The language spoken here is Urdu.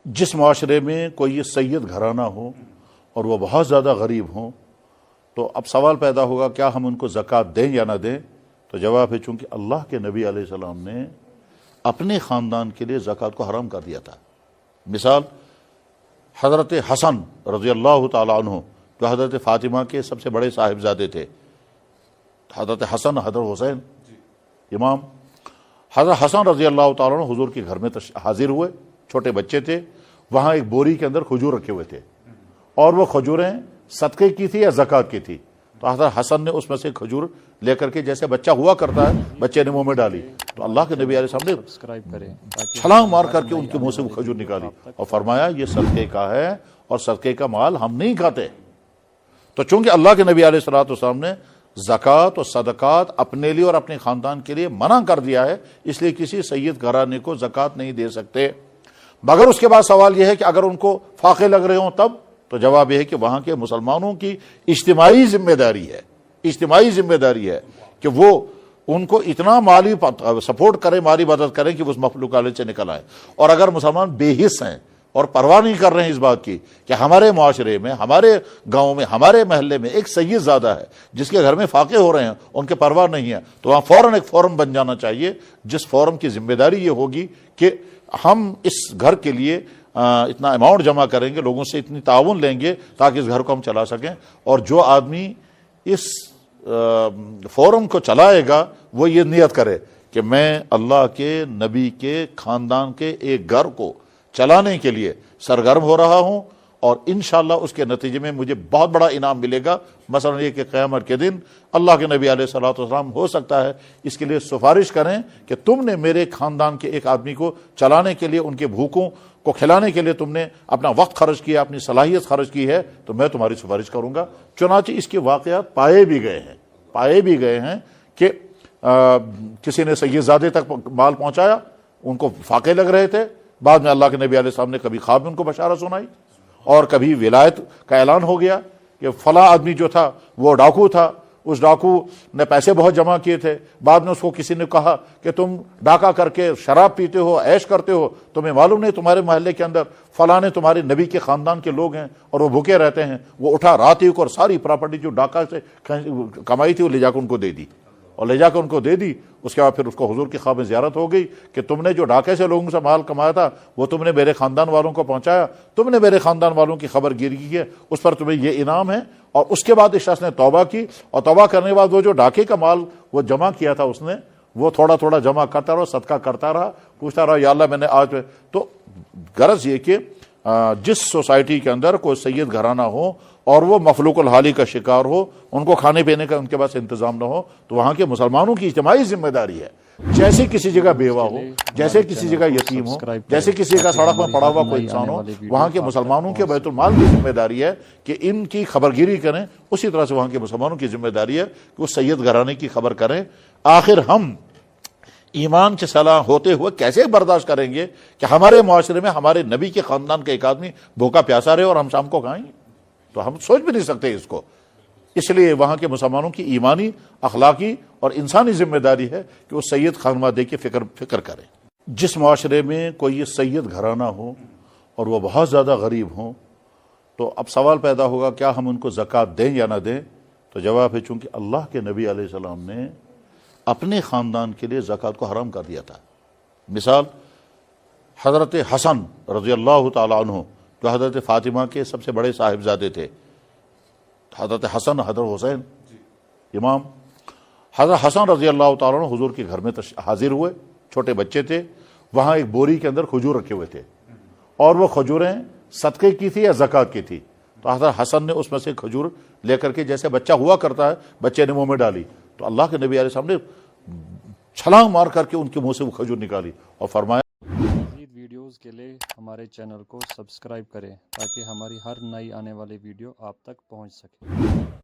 جس معاشرے میں کوئی یہ سید گھرانہ ہو اور وہ بہت زیادہ غریب ہوں تو اب سوال پیدا ہوگا کیا ہم ان کو زکوٰۃ دیں یا نہ دیں؟ تو جواب ہے چونکہ اللہ کے نبی علیہ السلام نے اپنے خاندان کے لیے زکوٰۃ کو حرام کر دیا تھا۔ مثال حضرت حسن رضی اللہ تعالیٰ عنہ جو حضرت فاطمہ کے سب سے بڑے صاحبزادے تھے، حضرت حسن حضرت حسین امام، حضرت حسن رضی اللہ تعالیٰ عنہ حضور کے گھر میں حاضر ہوئے، چھوٹے بچے تھے، وہاں ایک بوری کے اندر کھجور رکھے ہوئے تھے اور وہ کھجوریں صدقے کی تھی یا زکوٰۃ کی تھی۔ تو حضرت حسن نے اس میں سے کھجور لے کر کے جیسے بچہ ہوا کرتا ہے بچے نے منہ میں ڈالی، تو اللہ کے نبی علیہ السلام نے چھلانگ مار کر کے ان کے منہ سے وہ کھجور نکالی اور فرمایا یہ صدقے کا ہے اور صدقے کا مال ہم نہیں کھاتے۔ تو چونکہ اللہ کے نبی علیہ السلام نے زکوٰۃ اور صدقات اپنے لیے اور اپنے خاندان کے لیے منع کر دیا ہے، اس لیے کسی سید گھرانے کو زکوٰۃ نہیں دے سکتے۔ مگر اس کے بعد سوال یہ ہے کہ اگر ان کو فاقے لگ رہے ہوں تب؟ تو جواب یہ ہے کہ وہاں کے مسلمانوں کی اجتماعی ذمہ داری ہے کہ وہ ان کو اتنا مالی سپورٹ کریں، مالی مدد کریں کہ وہ اس مخلوق عالم سے نکل آئیں۔ اور اگر مسلمان بے حس ہیں اور پرواہ نہیں کر رہے ہیں اس بات کی کہ ہمارے معاشرے میں، ہمارے گاؤں میں، ہمارے محلے میں ایک سید زادہ ہے جس کے گھر میں فاقے ہو رہے ہیں، ان کے پرواہ نہیں ہے، تو وہاں فوراً ایک فورم بن جانا چاہیے جس فورم کی ذمہ داری یہ ہوگی کہ ہم اس گھر کے لیے اتنا اماؤنٹ جمع کریں گے، لوگوں سے اتنی تعاون لیں گے تاکہ اس گھر کو ہم چلا سکیں۔ اور جو آدمی اس فورم کو چلائے گا وہ یہ نیت کرے کہ میں اللہ کے نبی کے خاندان کے ایک گھر کو چلانے کے لیے سرگرم ہو رہا ہوں اور انشاءاللہ اس کے نتیجے میں مجھے بہت بڑا انعام ملے گا۔ مثلا یہ کہ قیامت کے دن اللہ کے نبی علیہ الصلوۃ والسلام ہو سکتا ہے اس کے لیے سفارش کریں کہ تم نے میرے خاندان کے ایک آدمی کو چلانے کے لیے، ان کے بھوکوں کو کھلانے کے لیے تم نے اپنا وقت خرچ کیا، اپنی صلاحیت خرچ کی ہے، تو میں تمہاری سفارش کروں گا۔ چنانچہ اس کے واقعات پائے بھی گئے ہیں کہ کسی نے سید زادے تک مال پہنچایا، ان کو فاقے لگ رہے تھے، بعد میں اللہ کے نبی علیہ السلام نے کبھی خواب میں ان کو بشارت سنائی، اور کبھی ولایت کا اعلان ہو گیا کہ فلاں آدمی جو تھا وہ ڈاکو تھا، اس ڈاکو نے پیسے بہت جمع کیے تھے، بعد میں اس کو کسی نے کہا کہ تم ڈاکہ کر کے شراب پیتے ہو، عیش کرتے ہو، تمہیں معلوم نہیں تمہارے محلے کے اندر فلاں تمہارے نبی کے خاندان کے لوگ ہیں اور وہ بھوکے رہتے ہیں۔ وہ اٹھا رات ہی کو اور ساری پراپرٹی جو ڈاکہ سے کمائی تھی وہ لے جا کے ان کو دے دی اس کے بعد پھر اس کو حضور کی خواب میں زیارت ہو گئی کہ تم نے جو ڈاکے سے لوگوں سے مال کمایا تھا وہ تم نے میرے خاندان والوں کو پہنچایا، تم نے میرے خاندان والوں کی خبر گیری کی ہے، اس پر تمہیں یہ انعام ہے۔ اور اس کے بعد اس شخص نے توبہ کی، اور توبہ کرنے کے بعد وہ جو ڈاکے کا مال وہ جمع کیا تھا اس نے وہ تھوڑا تھوڑا جمع کرتا رہا، صدقہ کرتا رہا، پوچھتا رہا یا اللہ میں نے آج۔ تو غرض یہ کہ جس سوسائٹی کے اندر کوئی سید گھرانہ ہو اور وہ مفلوق الحالی کا شکار ہو، ان کو کھانے پینے کا ان کے پاس انتظام نہ ہو، تو وہاں کے مسلمانوں کی اجتماعی ذمہ داری ہے۔ جیسے کسی جگہ بیوہ ہو، جیسے کسی جگہ یتیم ہو، جیسے کسی جگہ سڑک میں پڑا ہوا کوئی انسان ہو، وہاں کے مسلمانوں کے بیت المال کی ذمہ داری ہے کہ ان کی خبرگیری کریں۔ اسی طرح سے وہاں کے مسلمانوں کی ذمہ داری ہے کہ وہ سید گھرانے کی خبر کریں۔ آخر ہم ایمان کے صلاح ہوتے ہوئے کیسے برداشت کریں گے کہ ہمارے معاشرے میں ہمارے نبی کے خاندان کا ایک آدمی بھوکا پیاسا رہے اور ہم شام کو کھائیں؟ تو ہم سوچ بھی نہیں سکتے اس کو۔ اس لیے وہاں کے مسلمانوں کی ایمانی، اخلاقی اور انسانی ذمہ داری ہے کہ وہ سید خانوادے کی فکر کریں۔ جس معاشرے میں کوئی یہ سید گھرانہ ہو اور وہ بہت زیادہ غریب ہوں تو اب سوال پیدا ہوگا کیا ہم ان کو زکوٰۃ دیں یا نہ دیں؟ تو جواب ہے چونکہ اللہ کے نبی علیہ السلام نے اپنے خاندان کے لیے زکوٰۃ کو حرام کر دیا تھا۔ مثال حضرت حسن رضی اللہ تعالیٰ عنہ جو حضرت فاطمہ کے سب سے بڑے صاحبزادے تھے، حضرت حسن حضرت حسین امام، حضرت حسن رضی اللہ تعالیٰ عنہ حضور کے گھر میں حاضر ہوئے، چھوٹے بچے تھے، وہاں ایک بوری کے اندر کھجور رکھے ہوئے تھے اور وہ کھجوریں صدقے کی تھی یا زکوٰۃ کی تھی۔ تو حضرت حسن نے اس میں سے کھجور لے کر کے جیسے بچہ ہوا کرتا ہے بچے نے منہ میں ڈالی، تو اللہ کے نبی علیہ السلام نے چھلانگ مار کر کے ان کے منہ سے وہ کھجور نکالی اور فرمایا مزید ویڈیوز کے لیے ہمارے چینل کو سبسکرائب کریں تاکہ ہماری ہر نئی آنے والی ویڈیو آپ تک پہنچ سکے۔